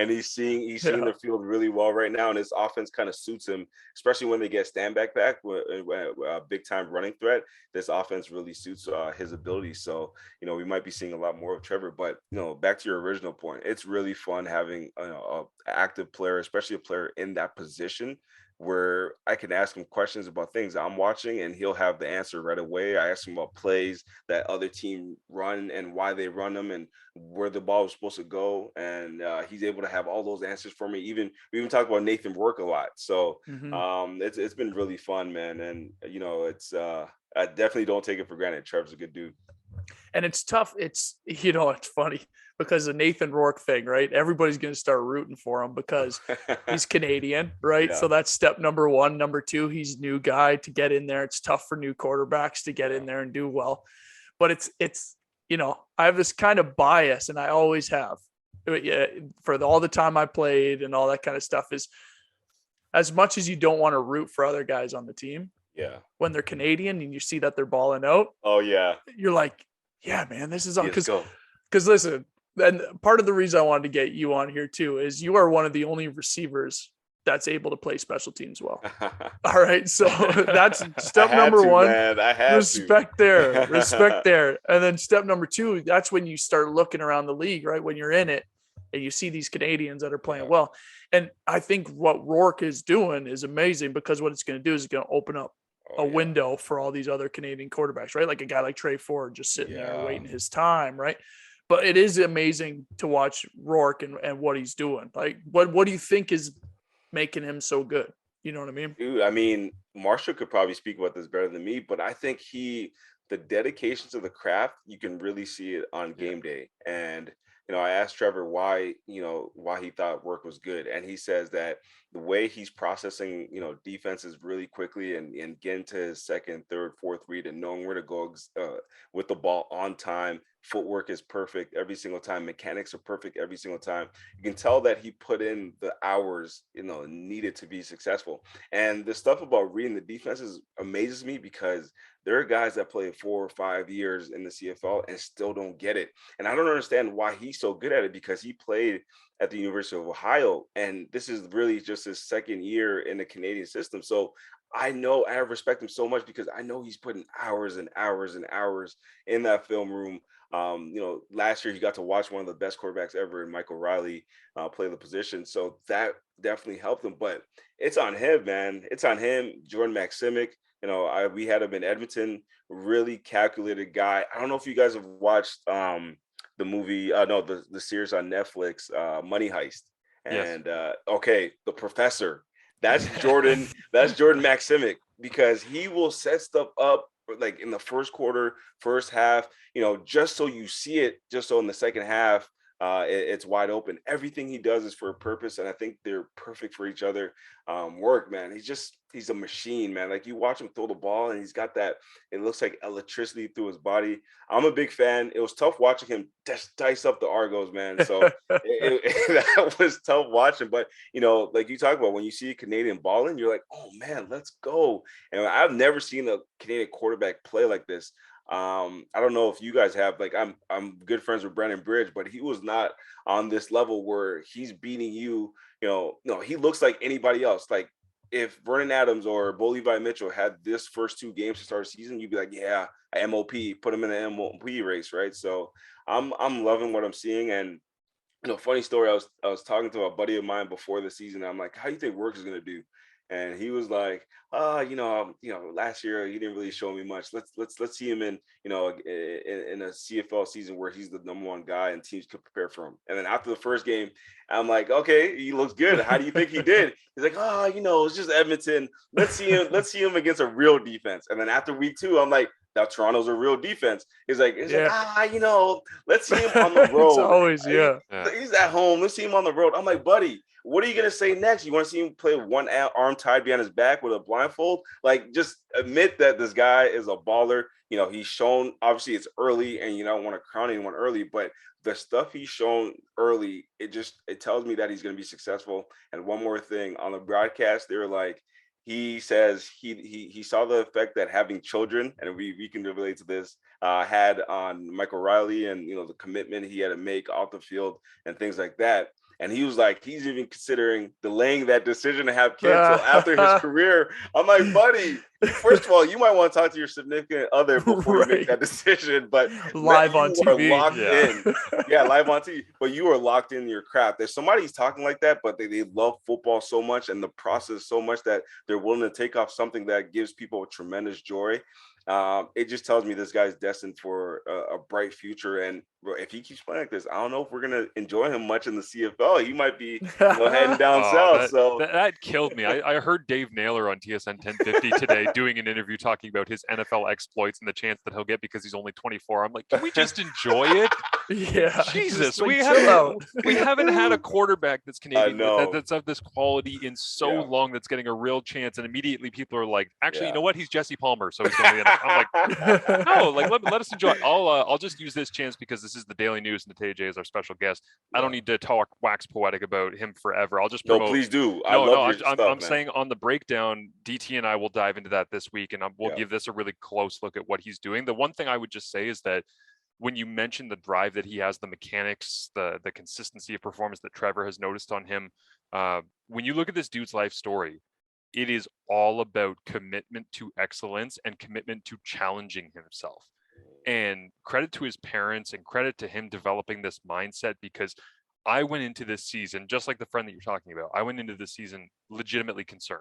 he's seeing the field really well right now, and his offense kind of suits him, especially when they get Stanback back, a big time running threat. This offense really suits his ability. So we might be seeing a lot more of Trevor. But back to your original point, it's really fun having an active player, especially a player in that position, where I can ask him questions about things I'm watching and he'll have the answer right away. I ask him about plays that other team run and why they run them and where the ball was supposed to go. And he's able to have all those answers for me. We even talk about Nathan Rourke a lot. So it's been really fun, man. And, it's I definitely don't take it for granted. Trevor's a good dude. And it's tough. It's funny because the Nathan Rourke thing, right? Everybody's going to start rooting for him because he's Canadian, right? Yeah. So that's step number one. Number two, he's new guy to get in there. It's tough for new quarterbacks to get in there and do well. But it's I have this kind of bias, and I always have, for all the time I played and all that kind of stuff, is as much as you don't want to root for other guys on the team. Yeah. When they're Canadian and you see that they're balling out. Oh yeah. You're like, yeah, man, this is on. Because listen, and part of the reason I wanted to get you on here too is you are one of the only receivers that's able to play special teams well. All right. So that's step number one. Man. I had respect there. Respect there. And then step number two, that's when you start looking around the league, right? When you're in it and you see these Canadians that are playing well. And I think what Rourke is doing is amazing, because what it's going to do is it's going to open up a window for all these other Canadian quarterbacks, right? Like a guy like Trey Ford just sitting there waiting his time, right? But it is amazing to watch Rourke and what he's doing. Like, what do you think is making him so good? You know what I mean? Dude, I mean, Marshall could probably speak about this better than me, but I think the dedication to the craft, you can really see it on game day. And I asked Trevor why he thought Rourke was good. And he says that the way he's processing, defenses really quickly and getting to his second, third, fourth read and knowing where to go with the ball on time. Footwork is perfect every single time. Mechanics are perfect every single time. You can tell that he put in the hours, needed to be successful. And the stuff about reading the defenses amazes me, because there are guys that play 4 or 5 years in the CFL and still don't get it. And I don't understand why he's so good at it, because he played at the University of Ohio, and this is really just his second year in the Canadian system. So I respect him so much, because I know he's putting hours and hours and hours in that film room. Last year he got to watch one of the best quarterbacks ever in Michael Riley play the position. So that definitely helped him, but it's on him, man. It's on him. Jordan Maximic, we had him in Edmonton, really calculated guy. I don't know if you guys have watched the movie, the series on Netflix, Money Heist. And The Professor. That's Jordan. That's Jordan Maximic, because he will set stuff up like in the first quarter, first half, just so you see it, just so in the second half, it's wide open. Everything he does is for a purpose, and I think they're perfect for each other. Work, man, he's a machine, man. Like, you watch him throw the ball, and he's got that, it looks like electricity through his body. I'm a big fan. It was tough watching him just dice up the Argos, man. So that was tough watching. But like you talk about, when you see a Canadian balling, you're like, oh man, let's go. And I've never seen a Canadian quarterback play like this. I don't know if you guys have, like, I'm good friends with Brandon Bridge, but he was not on this level where he's beating you. No, he looks like anybody else. Like, if Vernon Adams or Bo Levi Mitchell had this first 2 games to start the season, you'd be like, yeah, MOP, put him in the MOP race, right? So I'm loving what I'm seeing. And funny story. I was talking to a buddy of mine before the season. I'm like, how do you think Rourke is gonna do? And he was like, last year he didn't really show me much. Let's see him in in a CFL season where he's the #1 guy and teams could prepare for him. And then after the first game, I'm like, okay, he looks good. How do you think he did? He's like, it's just Edmonton. Let's see him. Let's see him against a real defense. And then after week 2, I'm like, now Toronto's a real defense. He's like, let's see him on the road. It's always, He's at home. Let's see him on the road. I'm like, buddy, what are you gonna say next? You want to see him play one arm tied behind his back with a blindfold? Like, just admit that this guy is a baller. He's shown, obviously it's early and you don't want to crown anyone early, but the stuff he's shown early, it tells me that he's gonna be successful. And one more thing, on the broadcast, they were like, he says he saw the effect that having children, and we can relate to this, had on Michael Riley, and the commitment he had to make off the field and things like that. And he was like, he's even considering delaying that decision to have kids till after his career. I'm like, buddy, first of all, you might want to talk to your significant other before you make that decision. But live on TV, locked in. Yeah, live on TV. But you are locked in your craft. There's somebody's talking like that, but they love football so much and the process so much that they're willing to take off something that gives people tremendous joy. It just tells me this guy's destined for a bright future. And if he keeps playing like this, I don't know if we're going to enjoy him much in the CFL. He might be heading down south. That killed me. I heard Dave Naylor on TSN 1050 today doing an interview talking about his NFL exploits and the chance that he'll get because he's only 24. I'm like, can we just enjoy it? Yeah, Jesus, we haven't had a quarterback that's Canadian that's of this quality in so long that's getting a real chance. And immediately people are like, actually, you know what? He's Jesse Palmer, so he's going to be in. I'm like, no, like let us enjoy it. I'll just use this chance because this is the Daily News and Natey Adjei is our special guest. I don't need to talk wax poetic about him forever. I'll just promote. No, please do. I'm saying on the breakdown, DT and I will dive into that this week, and we'll give this a really close look at what he's doing. The one thing I would just say is that when you mention the drive that he has, the mechanics, the consistency of performance that Trevor has noticed on him, when you look at this dude's life story, it is all about commitment to excellence and commitment to challenging himself. And credit to his parents and credit to him developing this mindset, because I went into this season, just like the friend that you're talking about, I went into this season legitimately concerned.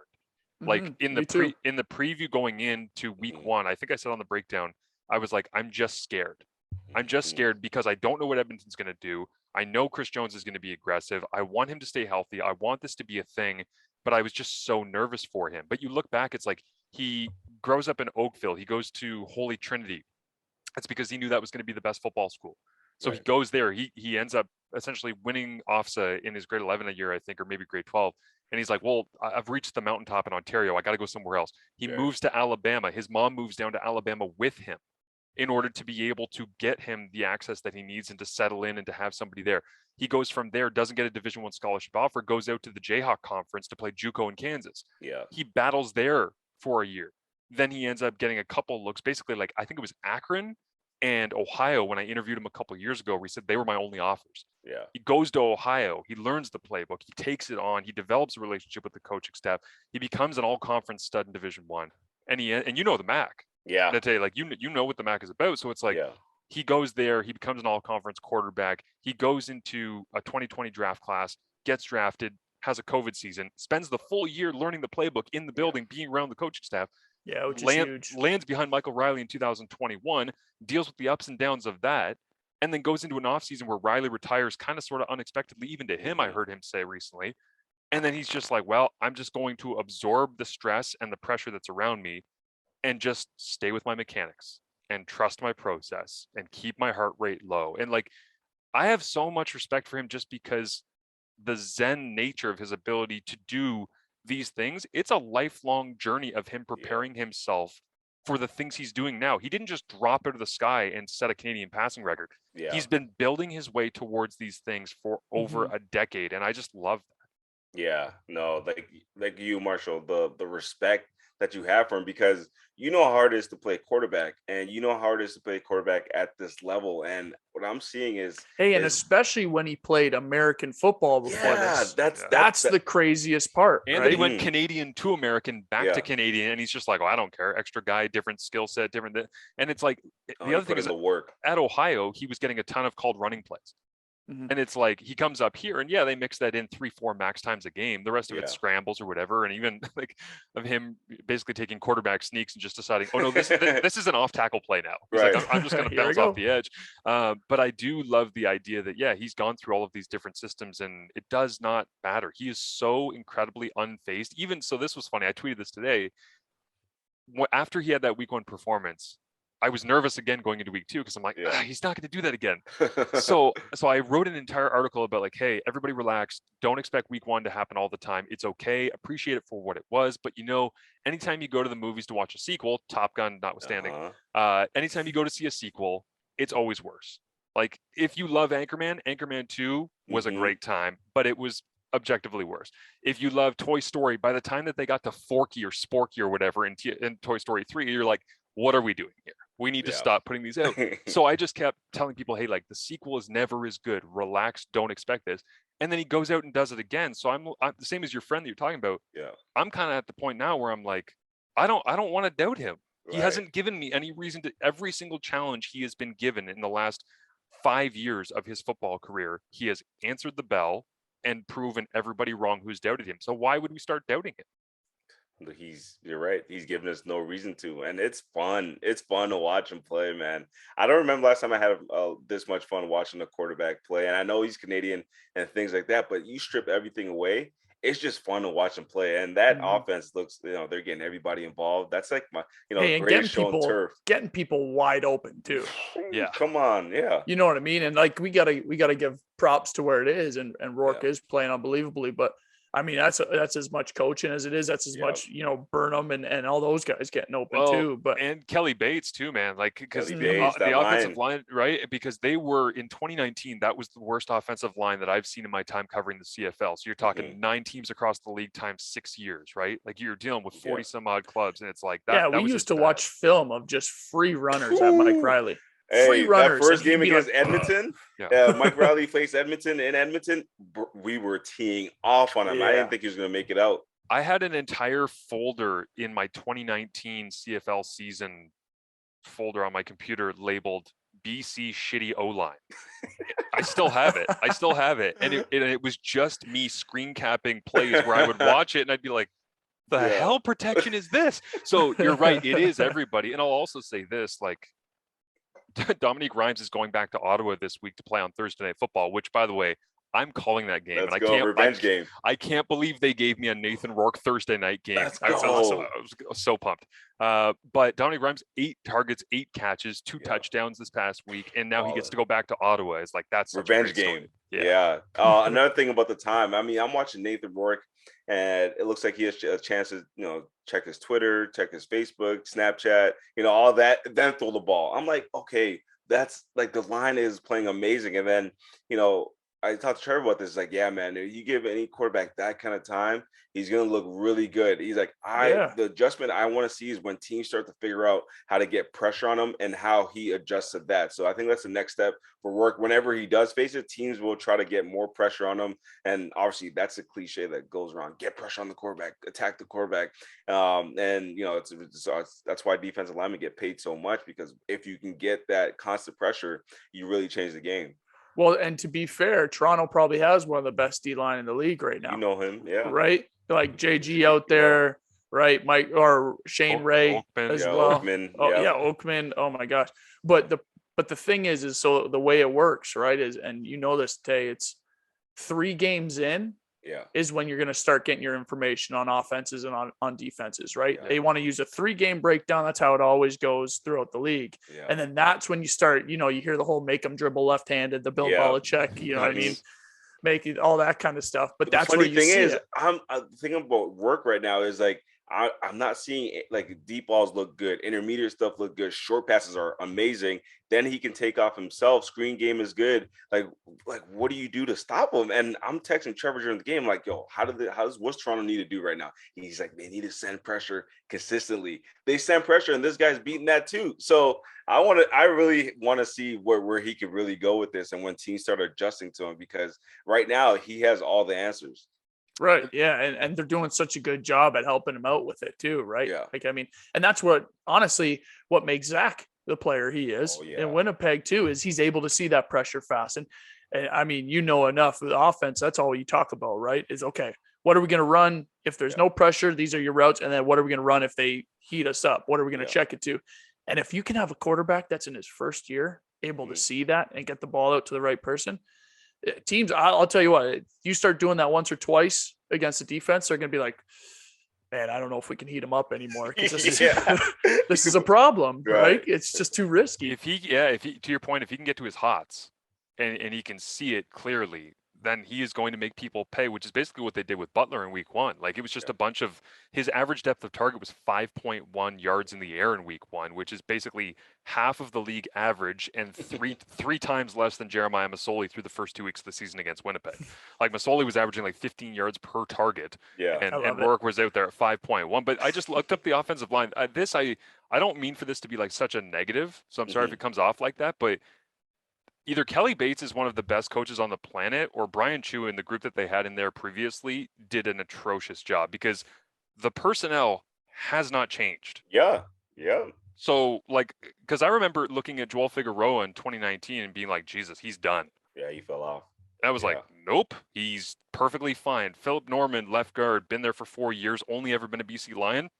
Like in the preview going into week 1, I think I said on the breakdown, I was like, I'm just scared. I'm just scared because I don't know what Edmonton's going to do. I know Chris Jones is going to be aggressive. I want him to stay healthy. I want this to be a thing, but I was just so nervous for him. But you look back, it's like he grows up in Oakville. He goes to Holy Trinity. That's because he knew that was going to be the best football school. So he goes there. He ends up essentially winning OFSA in his grade 11 a year, I think, or maybe grade 12. And he's like, well, I've reached the mountaintop in Ontario. I got to go somewhere else. He moves to Alabama. His mom moves down to Alabama with him in order to be able to get him the access that he needs and to settle in and to have somebody there. He goes from there, doesn't get a Division I scholarship offer, goes out to the Jayhawk Conference to play JUCO in Kansas. Yeah. He battles there for a year. Then he ends up getting a couple looks, basically like, I think it was Akron and Ohio when I interviewed him a couple of years ago, where he said they were my only offers. Yeah. He goes to Ohio. He learns the playbook. He takes it on. He develops a relationship with the coaching staff. He becomes an all-conference stud in Division I. And you know the MAC. Yeah. Natey, like you know what the MAC is about. So it's like he goes there, he becomes an all-conference quarterback. He goes into a 2020 draft class, gets drafted, has a COVID season, spends the full year learning the playbook in the building, being around the coaching staff. Yeah, which is huge. Lands behind Michael Riley in 2021, deals with the ups and downs of that, and then goes into an offseason where Riley retires kind of sort of unexpectedly, even to him, I heard him say recently. And then he's just like, well, I'm just going to absorb the stress and the pressure that's around me and just stay with my mechanics and trust my process and keep my heart rate low. And like, I have so much respect for him just because the Zen nature of his ability to do these things, it's a lifelong journey of him preparing himself for the things he's doing now. He didn't just drop out of the sky and set a Canadian passing record. Yeah. He's been building his way towards these things for over a decade. And I just love that. Yeah, no, like you, Marshall, the respect that you have for him, because you know how hard it is to play quarterback, and you know how hard it is to play quarterback at this level. And what I'm seeing is, and especially when he played American football before this, that's the craziest part. And right? he went Canadian to American, back to Canadian, and he's just like, oh, I don't care, extra guy, different skill set, different. And it's like the other thing is, at Ohio, he was getting a ton of called running plays. And it's like he comes up here and they mix that in 3-4 max times a game. The rest of it's scrambles or whatever. And even like of him basically taking quarterback sneaks and just deciding, oh no, this is an off tackle play now. He's like, I'm just going to bounce off the edge. But I do love the idea that he's gone through all of these different systems and it does not matter. He is so incredibly unfazed. Even so, this was funny. I tweeted this today. After he had that week 1 performance, I was nervous again going into week 2 because I'm like, he's not going to do that again. So I wrote an entire article about like, hey, everybody relax. Don't expect week 1 to happen all the time. It's okay. Appreciate it for what it was. But anytime you go to the movies to watch a sequel, Top Gun notwithstanding, anytime you go to see a sequel, it's always worse. Like if you love Anchorman 2 was a great time, but it was objectively worse. If you love Toy Story, by the time that they got to Forky or Sporky or whatever in Toy Story 3, you're like, what are we doing here? We need to stop putting these out. So I just kept telling people, hey, like the sequel is never as good. Relax. Don't expect this. And then he goes out and does it again. So I'm the same as your friend that you're talking about. Yeah. I'm kind of at the point now where I'm like, I don't want to doubt him. He hasn't given me any reason to. Every single challenge he has been given in the last 5 years of his football career, he has answered the bell and proven everybody wrong who's doubted him. So why would we start doubting him? You're right. He's given us no reason to, and it's fun. It's fun to watch him play, man. I don't remember last time I had this much fun watching a quarterback play. And I know he's Canadian and things like that, but you strip everything away, it's just fun to watch him play. And that offense looks, they're getting everybody involved. That's like my, greatest show on turf. Getting people wide open too. Yeah, come on, You know what I mean? And like we gotta give props to where it is, and Rourke is playing unbelievably, but. I mean, that's as much coaching as it is. That's as much, Burnham and all those guys getting open too. But and Kelly Bates too, man. Like because the offensive line, right? Because they were in 2019. That was the worst offensive line that I've seen in my time covering the CFL. So you're talking 9 teams across the league times 6 years, right? Like you're dealing with 40 some odd clubs, and it's like that. Yeah, we used to watch film of just free runners at Mike Riley. Free runners. That first game against Edmonton, Mike Riley faced Edmonton in Edmonton. We were teeing off on him. I didn't think he was going to make it out. I had an entire folder in my 2019 CFL season folder on my computer labeled BC shitty O-line. I still have it. And it was just me screen capping plays where I would watch it and I'd be like, the hell protection is this? So you're right. It is everybody. And I'll also say this, like, Dominique Rhymes is going back to Ottawa this week to play on Thursday Night Football, which, by the way, I'm calling that game. Game. I can't believe they gave me a Nathan Rourke Thursday night game. I was so pumped. But Dominique Rhymes, 8 targets, 8 catches, 2 touchdowns this past week, and now he gets to go back to Ottawa. It's like that's revenge game. Yeah. Another thing about the time. I mean, I'm watching Nathan Rourke, and it looks like he has a chance to, check his Twitter, check his Facebook, Snapchat, all that, then throw the ball. I'm like, okay, that's like the line is playing amazing. And then, I talked to Trevor about this. Like, yeah, man, if you give any quarterback that kind of time, he's going to look really good. He's like, the adjustment I want to see is when teams start to figure out how to get pressure on him and how he adjusts to that. So I think that's the next step for Rourke. Whenever he does face it, teams will try to get more pressure on him. And obviously that's a cliche that goes around, get pressure on the quarterback, attack the quarterback. That's why defensive linemen get paid so much, because if you can get that constant pressure, you really change the game. Well, and to be fair, Toronto probably has one of the best D-line in the league right now. You know him, yeah. Right? Like JG out there, right? Mike or Shane Ray Oakman, as well. Oakman, Oakman. Oh my gosh. But the thing is so the way it works, right, is, and this, Tay, it's 3 games in is when you're going to start getting your information on offenses and on defenses, right? They want to use a 3-game breakdown. That's how it always goes throughout the league. Yeah. And then that's when you start, you hear the whole make them dribble left-handed, the Bill Belichick, what I mean? Making all that kind of stuff. But that's the where funny you thing see is, it. I'm thinking about Rourke right now is like, I'm not seeing it, like deep balls look good, intermediate stuff look good, short passes are amazing. Then he can take off himself. Screen game is good. Like what do you do to stop him? And I'm texting Trevor during the game, like, yo, what's Toronto need to do right now? He's like, they need to send pressure consistently. They send pressure, and this guy's beating that too. So I really want to see where he could really go with this, and when teams start adjusting to him, because right now he has all the answers. Right. Yeah. And they're doing such a good job at helping him out with it too. Right. Yeah. Like, I mean, and that's what makes Zach the player he is in Winnipeg too, is he's able to see that pressure fast. And I mean, enough of the offense. That's all you talk about, right? Is okay. What are we going to run if there's no pressure? These are your routes. And then what are we going to run if they heat us up? What are we going to check it to? And if you can have a quarterback that's in his first year able to see that and get the ball out to the right person, teams, I'll tell you what, you start doing that once or twice against the defense, they're going to be like, man, I don't know if we can heat them up anymore. This is a problem, right? It's just too risky. If he, to your point, if he can get to his hots and he can see it clearly, then he is going to make people pay, which is basically what they did with Butler in week 1. Like, it was just a bunch of, his average depth of target was 5.1 yards in the air in week 1, which is basically half of the league average and three times less than Jeremiah Masoli through the first 2 weeks of the season against Winnipeg. Like, Masoli was averaging like 15 yards per target. Yeah. And Rourke was out there at 5.1. But I just looked up the offensive line. I don't mean for this to be like such a negative, so I'm sorry if it comes off like that, but either Kelly Bates is one of the best coaches on the planet, or Brian Chu and the group that they had in there previously did an atrocious job, because the personnel has not changed. Yeah. So, like, because I remember looking at Joel Figueroa in 2019 and being like, Jesus, he's done. Yeah, he fell off. And I was like, nope, he's perfectly fine. Philip Norman, left guard, been there for 4 years, only ever been a BC Lion.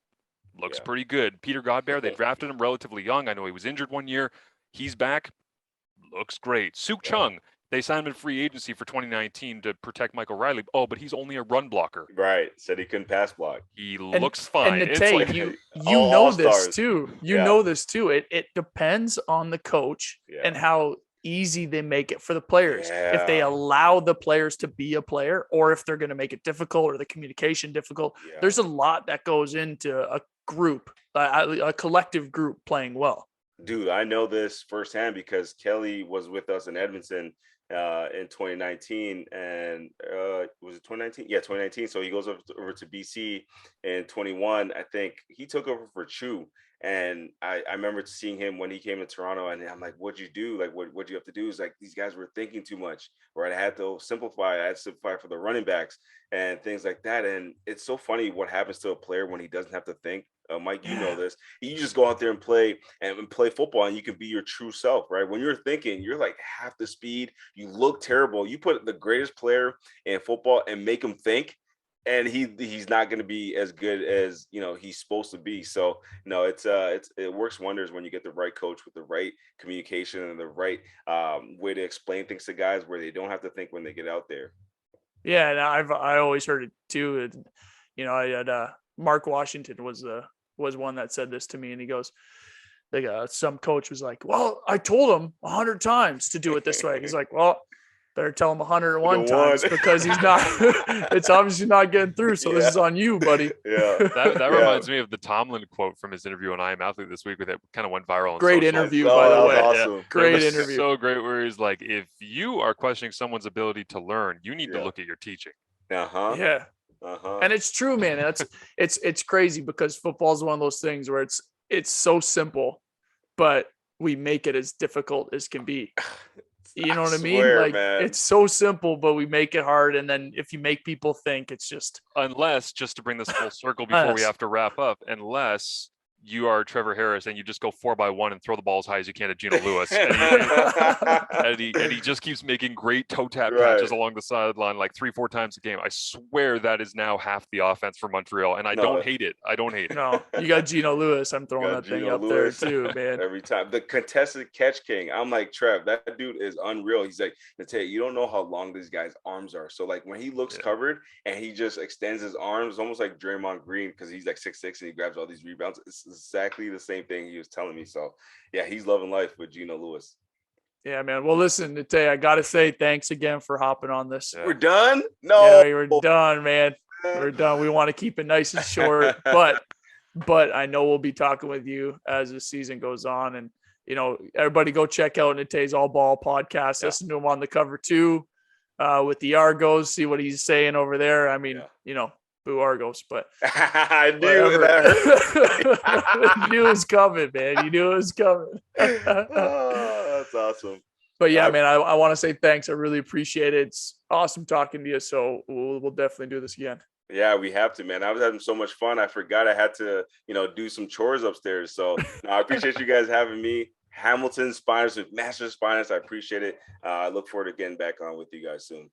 Looks pretty good. Peter Godbear, they drafted him relatively young. I know he was injured 1 year. He's back. Looks great. Suk Chung, they signed him in free agency for 2019 to protect Michael Riley. Oh, but he's only a run blocker. Right. Said he couldn't pass block. He looks fine. And Natey, like, you know this too. You know this too. It depends on the coach and how easy they make it for the players. If they allow the players to be a player, or if they're going to make it difficult or the communication difficult. There's a lot that goes into a group, a collective group playing well. Dude, I know this firsthand because Kelly was with us in Edmonton in 2019, and was it 2019? Yeah, 2019. So he goes over to BC in 21. I think he took over for Chu, and I remember seeing him when he came to Toronto, and I'm like, "What'd you do? Like, what'd you have to do?" Is like, these guys were thinking too much, or I had to simplify. I had to simplify for the running backs and things like that. And it's so funny what happens to a player when he doesn't have to think. Mike, you know this. You just go out there and play football, and you can be your true self, right? When you're thinking, you're like half the speed. You look terrible. You put the greatest player in football and make him think, and he's not going to be as good as he's supposed to be. So no, it works wonders when you get the right coach with the right communication and the right way to explain things to guys where they don't have to think when they get out there. Yeah, and I always heard it too. And, I had Mark Washington was one that said this to me, and he goes, some coach was like, well, I told him 100 times to do it this way. He's like, well, better tell him 101 times, because he's not, it's obviously not getting through. So this is on you, buddy. Yeah. That reminds me of the Tomlin quote from his interview on I Am Athlete this week, with it kind of went viral. Great interview, by the way. Awesome. Great interview. So great, where he's like, if you are questioning someone's ability to learn, you need to look at your teaching. Yeah. And it's true, man. It's crazy, because football is one of those things where it's so simple, but we make it as difficult as can be. You know what I mean? Like, man, it's so simple, but we make it hard. And then if you make people think, it's just, unless, just to bring this full circle before we have to wrap up, unless you are Trevor Harris and you just go 4x1 and throw the ball as high as you can to Gino Lewis, and he just keeps making great toe tap catches along the sideline like 3-4 times a game. I swear that is now half the offense for Montreal, and I don't hate it. No, you got Gino Lewis. I'm throwing that thing up there too, man. Every time. The contested catch king. I'm like, Trev, that dude is unreal. He's like, Natey, you don't know how long these guys' arms are. So like when he looks covered and he just extends his arms, almost like Draymond Green, because he's like 6'6" and he grabs all these rebounds. It's exactly the same thing he was telling me. So yeah, he's loving life with Gino Lewis. Yeah, man. Well, listen, Natey, I gotta say thanks again for hopping on this. We're done? No, we're done, man. We're done. We want to keep it nice and short, but I know we'll be talking with you as the season goes on. And, everybody go check out Natey's All Ball podcast. Yeah. Listen to him on the cover too, with the Argos, see what he's saying over there. I mean, boo Argos, but I knew that hurt. knew it was coming, man. You knew it was coming. Oh, that's awesome. But yeah, man, I want to say thanks. I really appreciate it. It's awesome talking to you. So we'll definitely do this again. Yeah, we have to, man. I was having so much fun. I forgot I had to, do some chores upstairs. So I appreciate you guys having me. Hamilton Spiners with Master Spiners. I appreciate it. I look forward to getting back on with you guys soon.